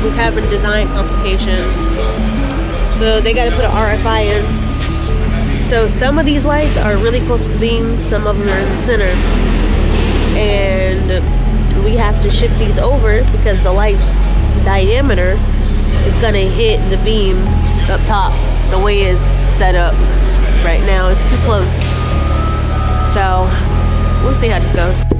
we're having design complications. So they got to put an RFI in. So some of these lights are really close to the beam, some of them are in the center. And we have to shift these over because the light's diameter is going to hit the beam up top. The way it's set up right now is too close. So we'll see how this goes.